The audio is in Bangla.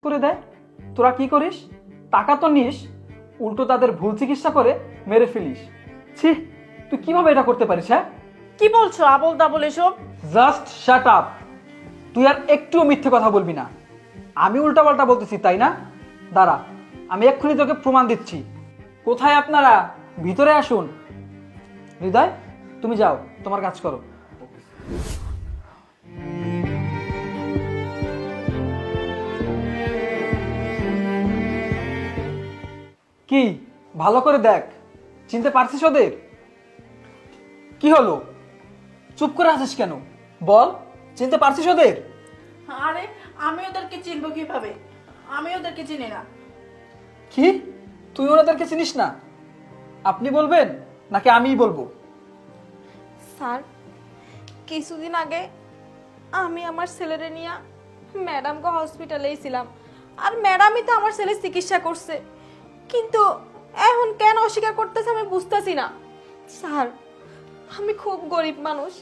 করে দেয়। তোরা কি করিস? টাকা তো নিস, উল্টো তাদের ভুল চিকিৎসা করে মেরে ফেলিস। ছি, তুই কিভাবে এটা করতে পারিস? হ্যাঁ, কি বলছো আবল তাবল এসব? Just shut up. তুই আর একটুও মিথ্যে কথা বলবি না। আমি উল্টাপাল্টা বলতেছি তাই না? দাঁড়া, আমি এক্ষুনি তোকে প্রমাণ দিচ্ছি। কোথায় আপনারা? ভিতরে আসুন। হৃদয়, তুমি যাও, তোমার কাজ করো। কি ভালো করে দেখ, চিনতে পারছিস ওদের? কি হলো, চুপ করে আছিস কেন? বল, চিনতে পারছিস ওদের? আরে আমি ওদেরকে চিনবো কিভাবে? আমি ওদেরকে চিনি না। কি, তুই ওনাদেরকে চিনিস না? আপনি বলবেন নাকি আমিই বলবো? স্যার, কিছুদিন আগে আমি আমার ছেলেরে নিয়ে ম্যাডামকে হসপিটালেই ছিলাম, আর ম্যাডামই তো আমার ছেলের চিকিৎসা করছে। কিন্তু এখন কেন অস্বীকার করতেছে আমি বুঝতেছি না। স্যার, আমি খুব গরিব মানুষ,